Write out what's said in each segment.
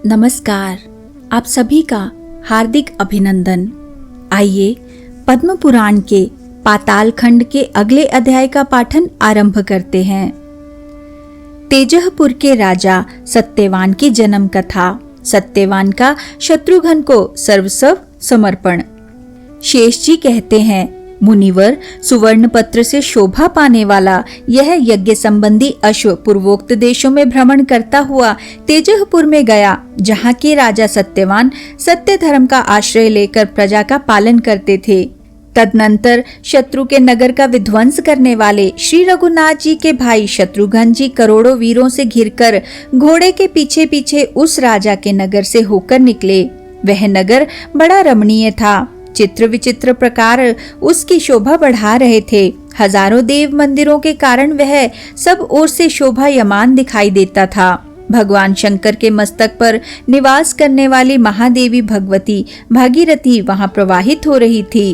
नमस्कार, आप सभी का हार्दिक अभिनंदन। आइए पद्म पुराण के पाताल खंड के अगले अध्याय का पाठन आरंभ करते हैं। तेजहपुर के राजा सत्यवान की जन्म कथा। सत्यवान का शत्रुघ्न को सर्वस्व समर्पण। शेष जी कहते हैं, मुनिवर सुवर्ण पत्र से शोभा पाने वाला यह यज्ञ संबंधी अश्व पूर्वोक्त देशों में भ्रमण करता हुआ तेजहपुर में गया, जहाँ के राजा सत्यवान सत्य धर्म का आश्रय लेकर प्रजा का पालन करते थे। तदनंतर शत्रु के नगर का विध्वंस करने वाले श्री रघुनाथ जी के भाई शत्रुघ्न जी करोड़ों वीरों से घिरकर घोड़े के पीछे पीछे उस राजा के नगर से होकर निकले। वह नगर बड़ा रमणीय था, चित्र विचित्र प्रकार उसकी शोभा बढ़ा रहे थे। हजारों देव मंदिरों के कारण वह सब ओर से शोभायमान दिखाई देता था। भगवान शंकर के मस्तक पर निवास करने वाली महादेवी भगवती भागीरथी वहां प्रवाहित हो रही थी।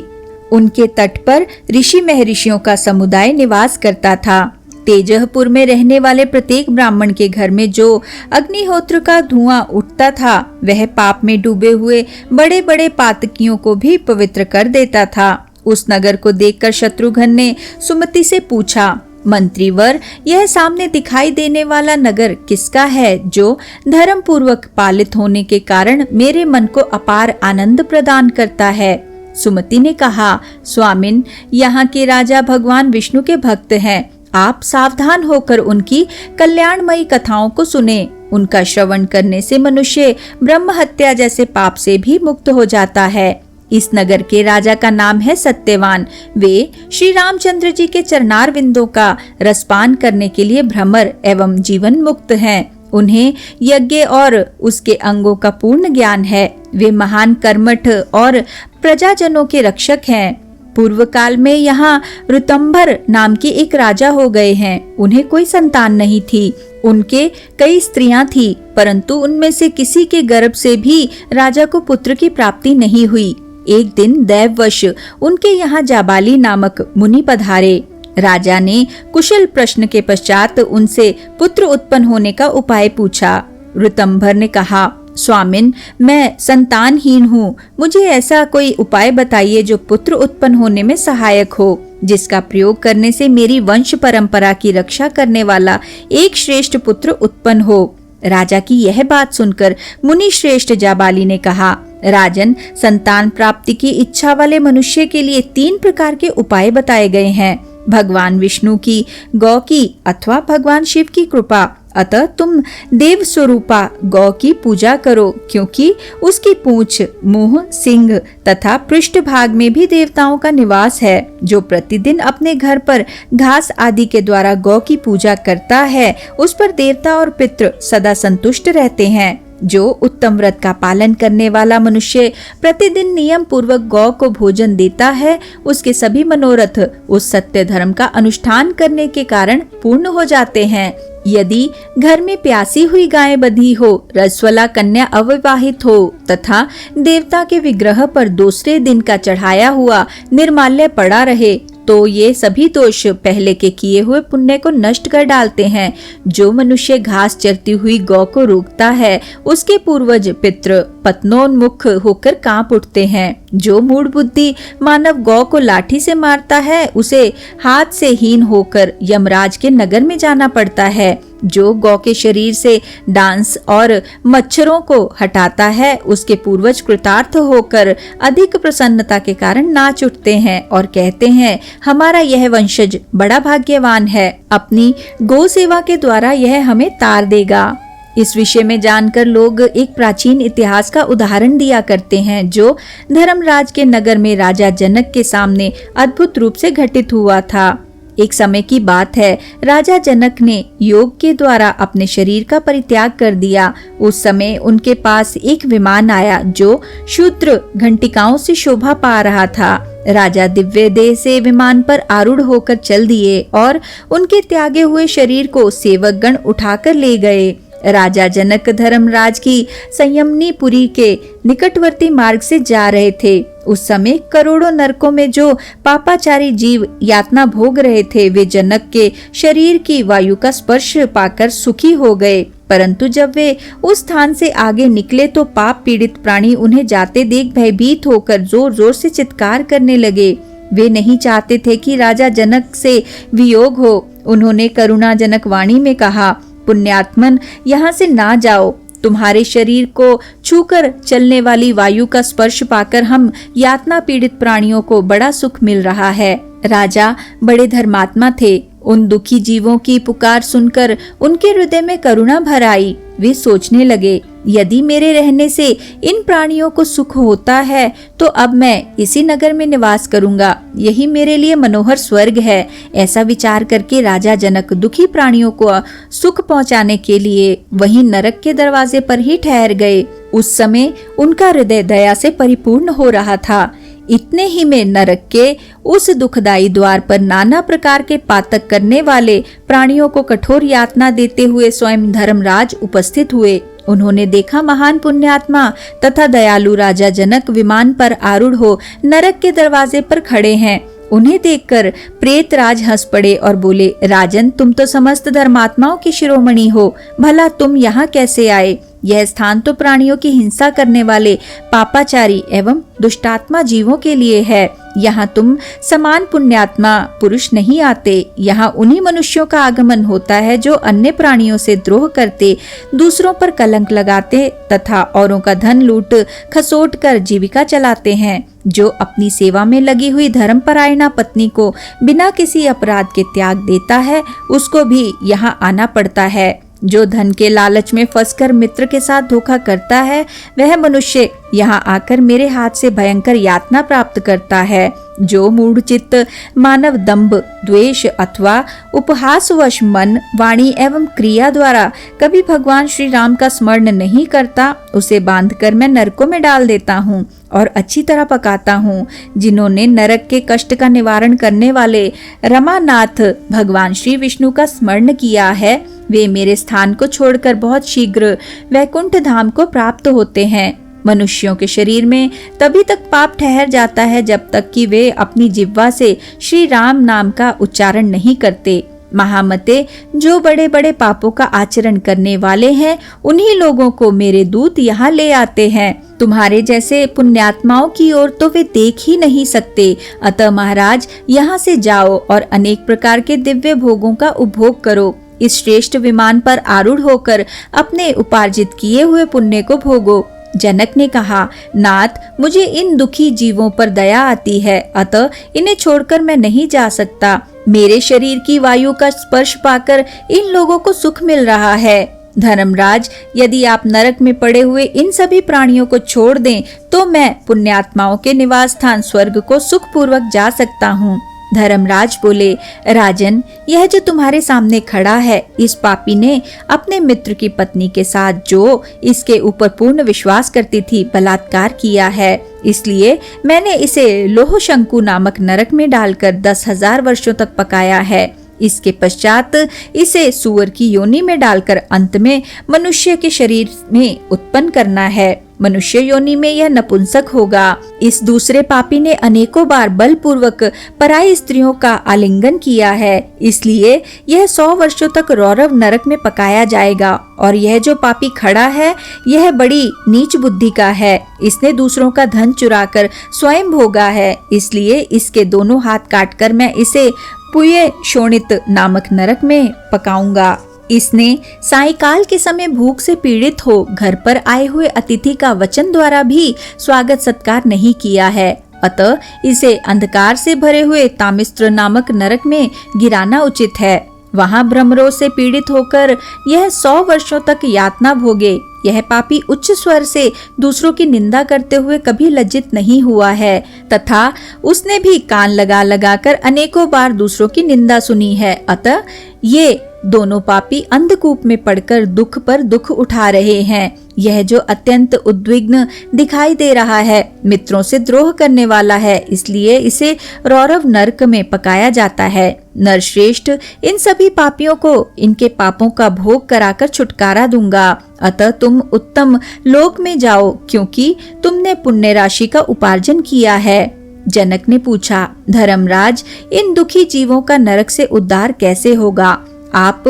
उनके तट पर ऋषि महर्षियों का समुदाय निवास करता था। तेजहपुर में रहने वाले प्रत्येक ब्राह्मण के घर में जो अग्निहोत्र का धुआं उठता था, वह पाप में डूबे हुए बड़े बड़े पातकियों को भी पवित्र कर देता था। उस नगर को देखकर शत्रुघ्न ने सुमति से पूछा, मंत्रीवर, यह सामने दिखाई देने वाला नगर किसका है, जो धर्म पूर्वक पालित होने के कारण मेरे मन को अपार आनंद प्रदान करता है? सुमति ने कहा, स्वामिन, यहाँ के राजा भगवान विष्णु के भक्त हैं। आप सावधान होकर उनकी कल्याणमयी कथाओं को सुने। उनका श्रवण करने से मनुष्य ब्रह्म हत्या जैसे पाप से भी मुक्त हो जाता है। इस नगर के राजा का नाम है सत्यवान। वे श्री रामचंद्र जी के चरणार बिंदों का रसपान करने के लिए भ्रमर एवं जीवन मुक्त हैं। उन्हें यज्ञ और उसके अंगों का पूर्ण ज्ञान है। वे महान कर्मठ और प्रजाजनों के रक्षक हैं। पूर्व काल में यहाँ ऋतंभर नाम के एक राजा हो गए हैं। उन्हें कोई संतान नहीं थी। उनके कई स्त्रियां थी, परंतु उनमें से किसी के गर्भ से भी राजा को पुत्र की प्राप्ति नहीं हुई। एक दिन दैववश उनके यहाँ जाबाली नामक मुनि पधारे। राजा ने कुशल प्रश्न के पश्चात उनसे पुत्र उत्पन्न होने का उपाय पूछा। ऋतंभर ने कहा, स्वामिन, मैं संतानहीन हूँ। मुझे ऐसा कोई उपाय बताइए जो पुत्र उत्पन्न होने में सहायक हो, जिसका प्रयोग करने से मेरी वंश परंपरा की रक्षा करने वाला एक श्रेष्ठ पुत्र उत्पन्न हो। राजा की यह बात सुनकर मुनि श्रेष्ठ जाबाली ने कहा, राजन, संतान प्राप्ति की इच्छा वाले मनुष्य के लिए 3 प्रकार के उपाय बताए गए हैं। भगवान विष्णु की, गौ की अथवा भगवान शिव की कृपा। अतः तुम देव स्वरूपा गौ की पूजा करो, क्योंकि उसकी पूंछ, मुंह, सिंह तथा पृष्ठभाग में भी देवताओं का निवास है। जो प्रतिदिन अपने घर पर घास आदि के द्वारा गौ की पूजा करता है, उस पर देवता और पितृ सदा संतुष्ट रहते हैं। जो उत्तम व्रत का पालन करने वाला मनुष्य प्रतिदिन नियम पूर्वक गौ को भोजन देता है, उसके सभी मनोरथ उस सत्य धर्म का अनुष्ठान करने के कारण पूर्ण हो जाते हैं। यदि घर में प्यासी हुई गाय बंधी हो, रजस्वला कन्या अविवाहित हो तथा देवता के विग्रह पर दूसरे दिन का चढ़ाया हुआ निर्माल्य पड़ा रहे, तो ये सभी दोष पहले के किए हुए पुण्य को नष्ट कर डालते हैं। जो मनुष्य घास चरती हुई गौ को रोकता है, उसके पूर्वज पितृ पत्नोन्मुख होकर कांप उठते हैं। जो मूढ़ बुद्धि मानव गौ को लाठी से मारता है, उसे हाथ से हीन होकर यमराज के नगर में जाना पड़ता है। जो गौ के शरीर से डांस और मच्छरों को हटाता है, उसके पूर्वज कृतार्थ होकर अधिक प्रसन्नता के कारण नाच उठते हैं और कहते हैं, हमारा यह वंशज बड़ा भाग्यवान है। अपनी गौ सेवा के द्वारा यह हमें तार देगा। इस विषय में जानकर लोग एक प्राचीन इतिहास का उदाहरण दिया करते हैं, जो धर्मराज के नगर में राजा जनक के सामने अद्भुत रूप से घटित हुआ था। एक समय की बात है, राजा जनक ने योग के द्वारा अपने शरीर का परित्याग कर दिया। उस समय उनके पास एक विमान आया, जो शूद्र घंटिकाओं से शोभा पा रहा था। राजा दिव्य देह से विमान पर आरूढ़ होकर चल दिए और उनके त्यागे हुए शरीर को सेवकगण उठाकर ले गए। राजा जनक धर्मराज की संयमनीपुरी के निकटवर्ती मार्ग से जा रहे थे। उस समय करोड़ों नरकों में जो पापाचारी जीव यातना भोग रहे थे, वे जनक के शरीर की वायु का स्पर्श पाकर सुखी हो गए। परंतु जब वे उस स्थान से आगे निकले तो पाप पीड़ित प्राणी उन्हें जाते देख भयभीत होकर जोर जोर से चित्कार करने लगे। वे नहीं चाहते थे कि राजा जनक से वियोग हो। उन्होंने करुणाजनक वाणी में कहा, पुण्यात्मन, यहाँ से ना जाओ। तुम्हारे शरीर को छूकर चलने वाली वायु का स्पर्श पाकर हम यातना पीड़ित प्राणियों को बड़ा सुख मिल रहा है। राजा बड़े धर्मात्मा थे। उन दुखी जीवों की पुकार सुनकर उनके हृदय में करुणा भर आई। वे सोचने लगे, यदि मेरे रहने से इन प्राणियों को सुख होता है तो अब मैं इसी नगर में निवास करूंगा। यही मेरे लिए मनोहर स्वर्ग है। ऐसा विचार करके राजा जनक दुखी प्राणियों को सुख पहुंचाने के लिए वहीं नरक के दरवाजे पर ही ठहर गए। उस समय उनका हृदय दया से परिपूर्ण हो रहा था। इतने ही में नरक के उस दुखदायी द्वार पर नाना प्रकार के पातक करने वाले प्राणियों को कठोर यातना देते हुए स्वयं धर्मराज उपस्थित हुए। उन्होंने देखा महान पुण्यात्मा तथा दयालु राजा जनक विमान पर आरूढ़ हो नरक के दरवाजे पर खड़े हैं। उन्हें देखकर प्रेतराज हंस पड़े और बोले, राजन, तुम तो समस्त धर्मात्माओं की शिरोमणि हो, भला तुम यहाँ कैसे आए? यह स्थान तो प्राणियों की हिंसा करने वाले पापाचारी एवं दुष्टात्मा जीवों के लिए है। यहाँ तुम समान पुण्यात्मा पुरुष नहीं आते। यहाँ उन्हीं मनुष्यों का आगमन होता है जो अन्य प्राणियों से द्रोह करते, दूसरों पर कलंक लगाते तथा औरों का धन लूट खसोट कर जीविका चलाते हैं। जो अपनी सेवा में लगी हुई धर्मपरायणा पत्नी को बिना किसी अपराध के त्याग देता है, उसको भी यहाँ आना पड़ता है। जो धन के लालच में फंसकर मित्र के साथ धोखा करता है, वह मनुष्य यहाँ आकर मेरे हाथ से भयंकर यातना प्राप्त करता है। जो मूढ़ चित्त मानव दंभ, द्वेष अथवा उपहासवश मन, वाणी एवं क्रिया द्वारा कभी भगवान श्री राम का स्मरण नहीं करता, उसे बांधकर मैं नरकों में डाल देता हूँ और अच्छी तरह पकाता हूँ। जिन्होंने नरक के कष्ट का निवारण करने वाले रमानाथ भगवान श्री विष्णु का स्मरण किया है, वे मेरे स्थान को छोड़कर बहुत शीघ्र वैकुंठ धाम को प्राप्त होते हैं। मनुष्यों के शरीर में तभी तक पाप ठहर जाता है जब तक कि वे अपनी जिह्वा से श्री राम नाम का उच्चारण नहीं करते। महामते, जो बड़े बड़े पापों का आचरण करने वाले हैं, उन्हीं लोगों को मेरे दूत यहाँ ले आते हैं। तुम्हारे जैसे पुण्यात्माओं की ओर तो वे देख ही नहीं सकते। अतः महाराज, यहाँ से जाओ और अनेक प्रकार के दिव्य भोगों का उपभोग करो। इस श्रेष्ठ विमान पर आरूढ़ होकर अपने उपार्जित किए हुए पुण्य को भोगो। जनक ने कहा, नाथ, मुझे इन दुखी जीवों पर दया आती है, अतः इन्हें छोड़कर मैं नहीं जा सकता। मेरे शरीर की वायु का स्पर्श पाकर इन लोगों को सुख मिल रहा है। धर्मराज, यदि आप नरक में पड़े हुए इन सभी प्राणियों को छोड़ दें तो मैं पुण्यात्माओं के निवास स्थान स्वर्ग को सुख पूर्वक जा सकता हूँ। धर्मराज बोले, राजन, यह जो तुम्हारे सामने खड़ा है, इस पापी ने अपने मित्र की पत्नी के साथ, जो इसके ऊपर पूर्ण विश्वास करती थी, बलात्कार किया है। इसलिए मैंने इसे लोह शंकु नामक नरक में डालकर 10,000 वर्षों तक पकाया है। इसके पश्चात इसे सुअर की योनि में डालकर अंत में मनुष्य के शरीर में उत्पन्न करना है। मनुष्य योनि में यह नपुंसक होगा। इस दूसरे पापी ने अनेकों बार बलपूर्वक पराई स्त्रियों का आलिंगन किया है, इसलिए यह 100 वर्षों तक रौरव नरक में पकाया जाएगा। और यह जो पापी खड़ा है, यह बड़ी नीच बुद्धि का है। इसने दूसरों का धन चुराकर स्वयं भोगा है, इसलिए इसके दोनों हाथ काटकर मैं इसे पुये शोणित नामक नरक में पकाऊंगा। इसने सायंकाल के समय भूख से पीड़ित हो घर पर आए हुए अतिथि का वचन द्वारा भी स्वागत सत्कार नहीं किया है, अतः इसे अंधकार से भरे हुए तामिस्त्र नामक नरक में गिराना उचित है। वहाँ भ्रमरोग से पीड़ित होकर यह 100 वर्षों तक यातना भोगे। यह पापी उच्च स्वर से दूसरों की निंदा करते हुए कभी लज्जित नहीं हुआ है, तथा उसने भी कान लगा लगाकर अनेकों बार दूसरों की निंदा सुनी है। अतः ये दोनों पापी अंधकूप में पड़कर दुख पर दुख उठा रहे हैं। यह जो अत्यंत उद्विग्न दिखाई दे रहा है, मित्रों से द्रोह करने वाला है, इसलिए इसे रौरव नरक में पकाया जाता है। नरश्रेष्ठ, इन सभी पापियों को इनके पापों का भोग कराकर छुटकारा दूंगा। अतः तुम उत्तम लोक में जाओ, क्योंकि तुमने पुण्य राशि का उपार्जन किया है। जनक ने पूछा, धर्मराज, इन दुखी जीवों का नरक से उद्धार कैसे होगा? आप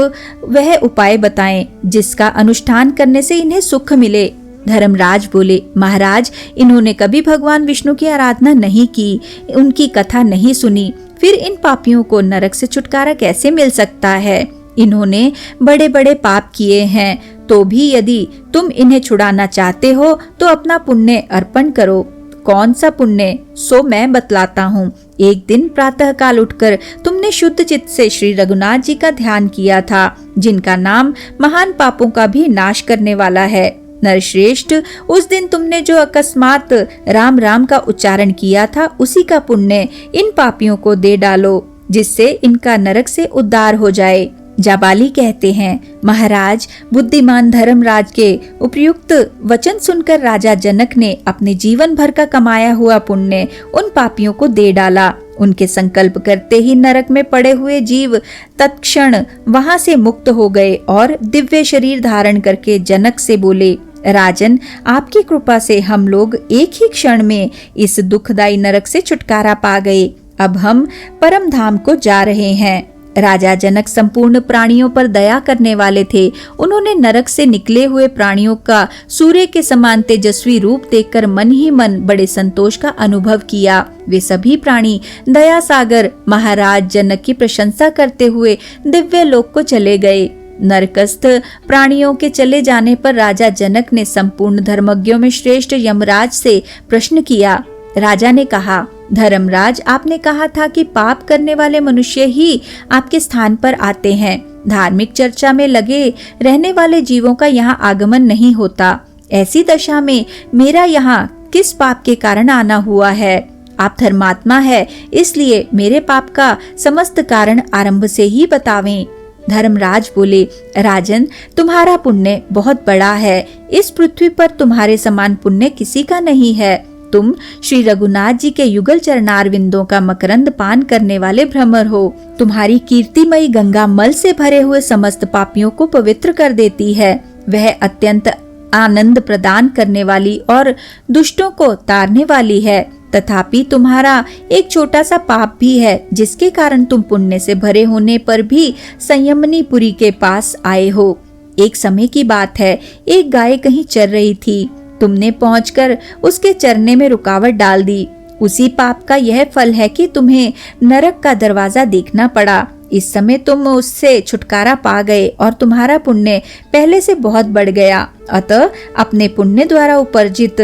वह उपाय बताएं जिसका अनुष्ठान करने से इन्हें सुख मिले। धर्मराज बोले, महाराज, इन्होंने कभी भगवान विष्णु की आराधना नहीं की, उनकी कथा नहीं सुनी, फिर इन पापियों को नरक से छुटकारा कैसे मिल सकता है? इन्होंने बड़े बड़े पाप किए हैं, तो भी यदि तुम इन्हें छुड़ाना चाहते हो तो अपना पुण्य अर्पण करो। कौन सा पुण्य? सो मैं बतलाता हूँ। एक दिन प्रातः काल उठकर तुमने शुद्ध चित्त से श्री रघुनाथ जी का ध्यान किया था, जिनका नाम महान पापों का भी नाश करने वाला है। नरश्रेष्ठ, उस दिन तुमने जो अकस्मात राम राम का उच्चारण किया था, उसी का पुण्य इन पापियों को दे डालो, जिससे इनका नरक से उद्धार हो जाए। जाबाली कहते हैं, महाराज, बुद्धिमान धर्मराज के उपयुक्त वचन सुनकर राजा जनक ने अपने जीवन भर का कमाया हुआ पुण्य उन पापियों को दे डाला। उनके संकल्प करते ही नरक में पड़े हुए जीव तत्क्षण वहां से मुक्त हो गए और दिव्य शरीर धारण करके जनक से बोले, राजन, आपकी कृपा से हम लोग एक ही क्षण में इस दुखदायी नरक से छुटकारा पा गए। अब हम परम धाम को जा रहे हैं। राजा जनक संपूर्ण प्राणियों पर दया करने वाले थे। उन्होंने नरक से निकले हुए प्राणियों का सूर्य के समान तेजस्वी रूप देखकर मन ही मन बड़े संतोष का अनुभव किया। वे सभी प्राणी दया सागर महाराज जनक की प्रशंसा करते हुए दिव्य लोक को चले गए। नरकस्थ प्राणियों के चले जाने पर राजा जनक ने संपूर्ण धर्मज्ञों में श्रेष्ठ यमराज से प्रश्न किया। राजा ने कहा, धर्मराज, आपने कहा था कि पाप करने वाले मनुष्य ही आपके स्थान पर आते हैं। धार्मिक चर्चा में लगे रहने वाले जीवों का यहाँ आगमन नहीं होता। ऐसी दशा में मेरा यहाँ किस पाप के कारण आना हुआ है? आप धर्मात्मा है, इसलिए मेरे पाप का समस्त कारण आरंभ से ही बतावें। धर्मराज बोले, राजन, तुम्हारा पुण्य बहुत बड़ा है। इस पृथ्वी पर तुम्हारे समान पुण्य किसी का नहीं है। तुम श्री रघुनाथ जी के युगल चरणारविंदों का मकरंद पान करने वाले भ्रमर हो। तुम्हारी कीर्तिमयी गंगा मल से भरे हुए समस्त पापियों को पवित्र कर देती है। वह अत्यंत आनंद प्रदान करने वाली और दुष्टों को तारने वाली है। तथापि तुम्हारा एक छोटा सा पाप भी है, जिसके कारण तुम पुण्य से भरे होने पर भी संयमनीपुरी के पास आए हो। एक समय की बात है, एक गाय कहीं चर रही थी। तुमने पहुंचकर उसके चरने में रुकावट डाल दी। उसी पाप का यह फल है कि तुम्हें नरक का दरवाजा देखना पड़ा। इस समय तुम उससे छुटकारा पा गए और तुम्हारा पुण्य पहले से बहुत बढ़ गया। अतः अपने पुण्य द्वारा उपार्जित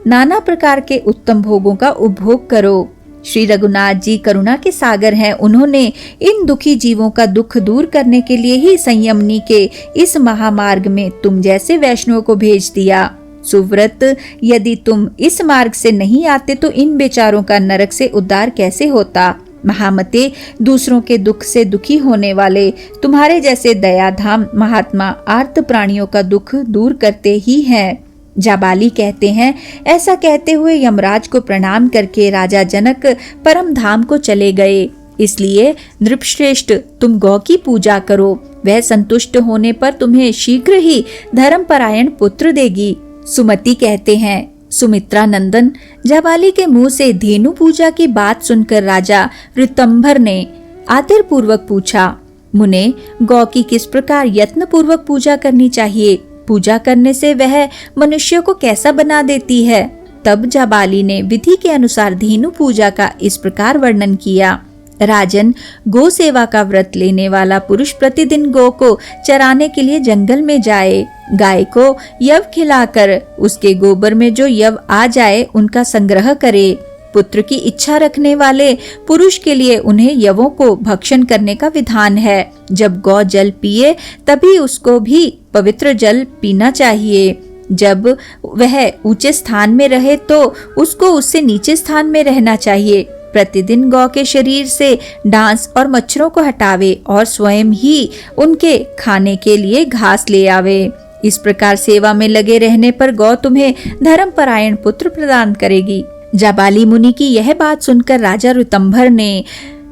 नाना प्रकार के उत्तम भोगों का उपभोग करो। श्री रघुनाथ जी करुणा के सागर हैं। उन्होंने इन दुखी जीवों का दुख दूर करने के लिए ही संयमनी के इस महामार्ग में तुम जैसे वैष्णव को भेज दिया। सुव्रत, यदि तुम इस मार्ग से नहीं आते तो इन बेचारों का नरक से उद्धार कैसे होता? महामते, दूसरों के दुख से दुखी होने वाले तुम्हारे जैसे दयाधाम महात्मा आर्त प्राणियों का दुख दूर करते ही हैं। जाबाली कहते हैं, ऐसा कहते हुए यमराज को प्रणाम करके राजा जनक परम धाम को चले गए। इसलिए नृपश्रेष्ठ, तुम गौ की पूजा करो। वह संतुष्ट होने पर तुम्हें शीघ्र ही धर्मपरायण पुत्र देगी। सुमति कहते हैं, सुमित्रा नंदन, जाबाली के मुंह से धेनु पूजा की बात सुनकर राजा ऋतंभर ने आदर पूर्वक पूछा, मुने, गौ की किस प्रकार यत्न पूर्वक पूजा करनी चाहिए? पूजा करने से वह मनुष्य को कैसा बना देती है? तब जाबाली ने विधि के अनुसार धेनु पूजा का इस प्रकार वर्णन किया। राजन, गो सेवा का व्रत लेने वाला पुरुष प्रतिदिन गौ को चराने के लिए जंगल में जाए। गाय को यव खिलाकर उसके गोबर में जो यव आ जाए उनका संग्रह करे। पुत्र की इच्छा रखने वाले पुरुष के लिए उन्हें यवों को भक्षण करने का विधान है। जब गौ जल पिए तभी उसको भी पवित्र जल पीना चाहिए। जब वह ऊंचे स्थान में रहे तो उसको उससे नीचे स्थान में रहना चाहिए। प्रतिदिन गौ के शरीर से डांस और मच्छरों को हटावे और स्वयं ही उनके खाने के लिए घास ले आवे। इस प्रकार सेवा में लगे रहने पर गौ तुम्हें धर्मपरायण पुत्र प्रदान करेगी। जाबाली मुनि की यह बात सुनकर राजा ऋतंभर ने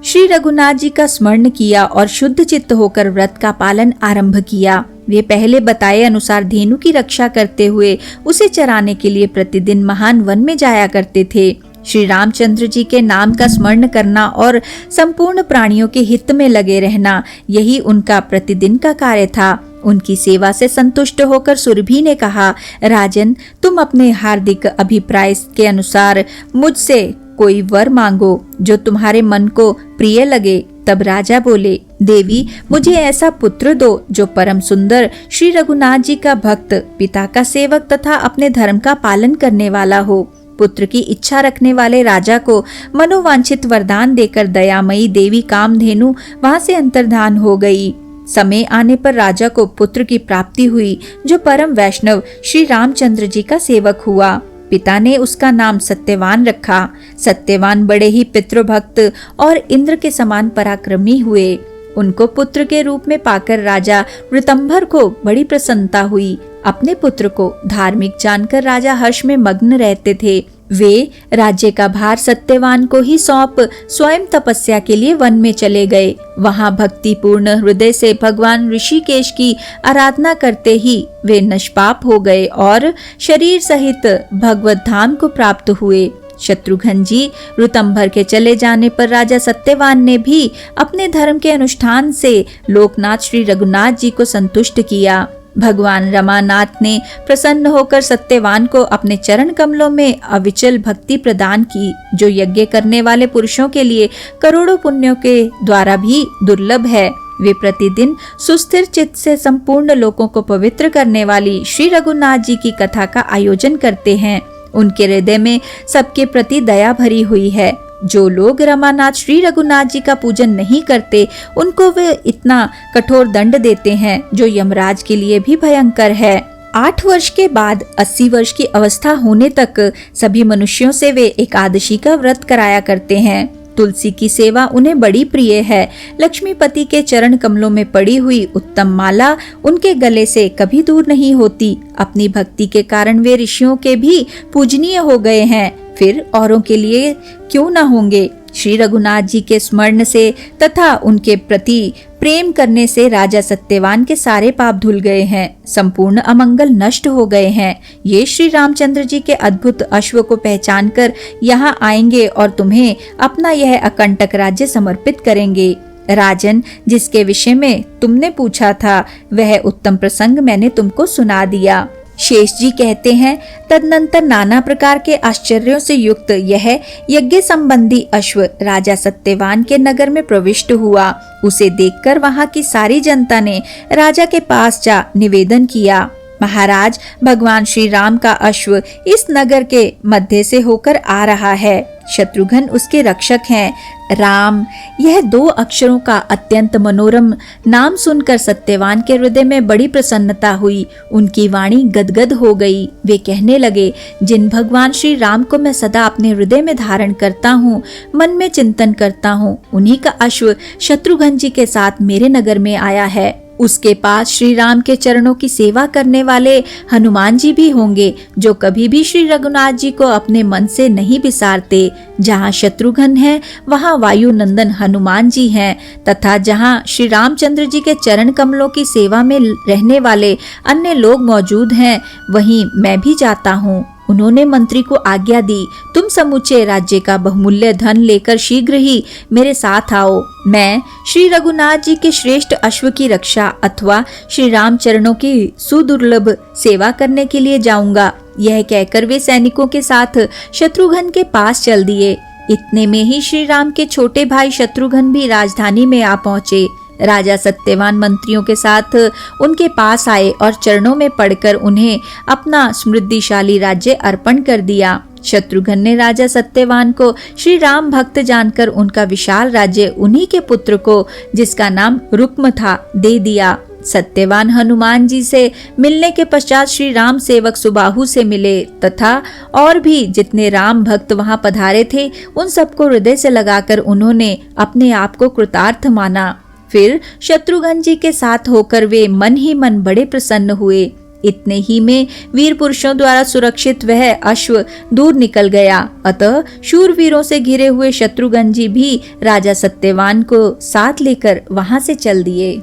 श्री रघुनाथ जी का स्मरण किया और शुद्ध चित्त होकर व्रत का पालन आरंभ किया। वे पहले बताए अनुसार धेनु की रक्षा करते हुए उसे चराने के लिए प्रतिदिन महान वन में जाया करते थे। श्री रामचंद्र जी के नाम का स्मरण करना और संपूर्ण प्राणियों के हित में लगे रहना, यही उनका प्रतिदिन का कार्य था। उनकी सेवा से संतुष्ट होकर सुरभि ने कहा, राजन, तुम अपने हार्दिक अभिप्राय के अनुसार मुझसे कोई वर मांगो जो तुम्हारे मन को प्रिय लगे। तब राजा बोले, देवी, मुझे ऐसा पुत्र दो जो परम सुंदर, श्री रघुनाथ जी का भक्त, पिता का सेवक तथा अपने धर्म का पालन करने वाला हो। पुत्र की इच्छा रखने वाले राजा को मनोवांछित वरदान देकर दयामयी देवी कामधेनु वहां से अंतर्धान हो गई। समय आने पर राजा को पुत्र की प्राप्ति हुई जो परम वैष्णव श्री रामचंद्र जी का सेवक हुआ। पिता ने उसका नाम सत्यवान रखा। सत्यवान बड़े ही पितृभक्त और इंद्र के समान पराक्रमी हुए। उनको पुत्र के रूप में पाकर राजा ऋतंभर को बड़ी प्रसन्नता हुई। अपने पुत्र को धार्मिक जानकर राजा हर्ष में मग्न रहते थे। वे राज्य का भार सत्यवान को ही सौंप स्वयं तपस्या के लिए वन में चले गए। वहां भक्ति पूर्ण हृदय से भगवान ऋषिकेश की आराधना करते ही वे निष्पाप हो गए और शरीर सहित भगवत धाम को प्राप्त हुए। शत्रुघ्न जी ऋतंभर के चले जाने पर राजा सत्यवान ने भी अपने धर्म के अनुष्ठान से लोकनाथ श्री रघुनाथ जी को संतुष्ट किया। भगवान रमानाथ ने प्रसन्न होकर सत्यवान को अपने चरण कमलों में अविचल भक्ति प्रदान की, जो यज्ञ करने वाले पुरुषों के लिए करोड़ों पुण्यों के द्वारा भी दुर्लभ है। वे प्रतिदिन सुस्थिर चित्त से संपूर्ण लोगों को पवित्र करने वाली श्री रघुनाथ जी की कथा का आयोजन करते हैं। उनके हृदय में सबके प्रति दया भरी हुई है। जो लोग रमानाथ श्री रघुनाथ जी का पूजन नहीं करते, उनको वे इतना कठोर दंड देते हैं जो यमराज के लिए भी भयंकर है। 8 वर्ष के बाद 80 वर्ष की अवस्था होने तक सभी मनुष्यों से वे एकादशी का व्रत कराया करते हैं। तुलसी की सेवा उन्हें बड़ी प्रिय है। लक्ष्मीपति के चरण कमलों में पड़ी हुई उत्तम माला उनके गले से कभी दूर नहीं होती। अपनी भक्ति के कारण वे ऋषियों के भी पूजनीय हो गए हैं, फिर औरों के लिए क्यों न होंगे। श्री रघुनाथ जी के स्मरण से तथा उनके प्रति प्रेम करने से राजा सत्यवान के सारे पाप धुल गए हैं, संपूर्ण अमंगल नष्ट हो गए हैं। ये श्री रामचंद्र जी के अद्भुत अश्व को पहचान कर यहाँ आएंगे और तुम्हें अपना यह अकंटक राज्य समर्पित करेंगे। राजन, जिसके विषय में तुमने पूछा था वह उत्तम प्रसंग मैंने तुमको सुना दिया। शेष जी कहते हैं, तदनंतर नाना प्रकार के आश्चर्यों से युक्त यह यज्ञ संबंधी अश्व राजा सत्यवान के नगर में प्रविष्ट हुआ। उसे देखकर वहां की सारी जनता ने राजा के पास जा निवेदन किया, महाराज, भगवान श्री राम का अश्व इस नगर के मध्य से होकर आ रहा है। शत्रुघ्न उसके रक्षक हैं। राम, यह 2 अक्षरों का अत्यंत मनोरम नाम सुनकर सत्यवान के हृदय में बड़ी प्रसन्नता हुई। उनकी वाणी गदगद हो गई। वे कहने लगे, जिन भगवान श्री राम को मैं सदा अपने हृदय में धारण करता हूँ, मन में चिंतन करता हूँ, उन्हीं का अश्व शत्रुघ्न जी के साथ मेरे नगर में आया है। उसके पास श्री राम के चरणों की सेवा करने वाले हनुमान जी भी होंगे, जो कभी भी श्री रघुनाथ जी को अपने मन से नहीं बिसारते। जहाँ शत्रुघ्न है वहाँ वायु नंदन हनुमान जी हैं, तथा जहाँ श्री रामचंद्र जी के चरण कमलों की सेवा में रहने वाले अन्य लोग मौजूद हैं, वहीं मैं भी जाता हूँ। उन्होंने मंत्री को आज्ञा दी, तुम समूचे राज्य का बहुमूल्य धन लेकर शीघ्र ही मेरे साथ आओ। मैं श्री रघुनाथ जी के श्रेष्ठ अश्व की रक्षा अथवा श्री राम चरणों की सुदुर्लभ सेवा करने के लिए जाऊंगा। यह कहकर वे सैनिकों के साथ शत्रुघ्न के पास चल दिए। इतने में ही श्री राम के छोटे भाई शत्रुघ्न भी राजधानी में आ पहुँचे। राजा सत्यवान मंत्रियों के साथ उनके पास आए और चरणों में पड़कर उन्हें अपना समृद्धिशाली राज्य अर्पण कर दिया। शत्रुघ्न ने राजा सत्यवान को श्री राम भक्त जानकर उनका विशाल राज्य उन्हीं के पुत्र को, जिसका नाम रुक्म था, दे दिया। सत्यवान हनुमान जी से मिलने के पश्चात श्री राम सेवक सुबाहु से मिले तथा और भी जितने राम भक्त वहां पधारे थे उन सबको हृदय से लगाकर उन्होंने अपने आप को कृतार्थ माना। फिर शत्रुघ्न जी के साथ होकर वे मन ही मन बड़े प्रसन्न हुए। इतने ही में वीर पुरुषों द्वारा सुरक्षित वह अश्व दूर निकल गया। अतः शूरवीरों से घिरे हुए शत्रुघ्न जी भी राजा सत्यवान को साथ लेकर वहां से चल दिए।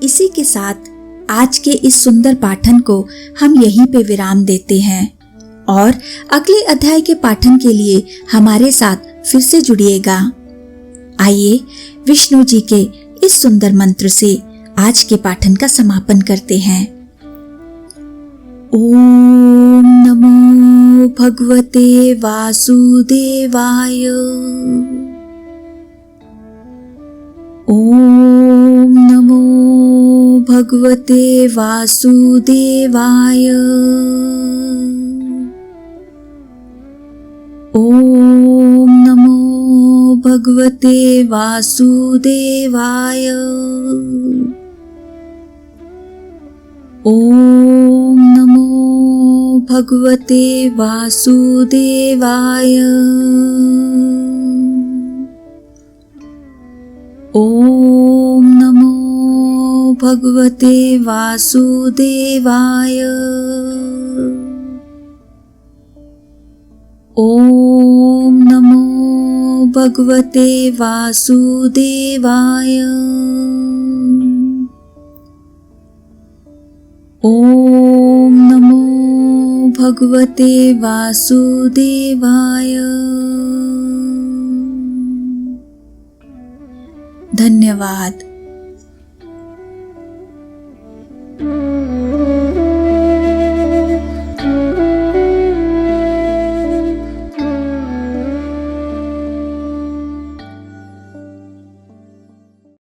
इसी के साथ आज के इस सुंदर पाठन को हम यहीं पे विराम देते हैं और अगले अध्याय के पाठन के लिए हमारे साथ फिर से जुड़िएगा। आइए विष्णु जी के इस सुंदर मंत्र से आज के पाठन का समापन करते हैं। ओम नमो भगवते वासुदेवाय। ओम नमो भगवते वासुदेवाय। ओम नमो भगवते वासुदेवाय। ओम नमो भगवते वासुदेवाय। ओम नमो भगवते वासुदेवाय। ओम नमो भगवते वासुदेवाय। ओम नमो भगवते वासुदेवाय। धन्यवाद।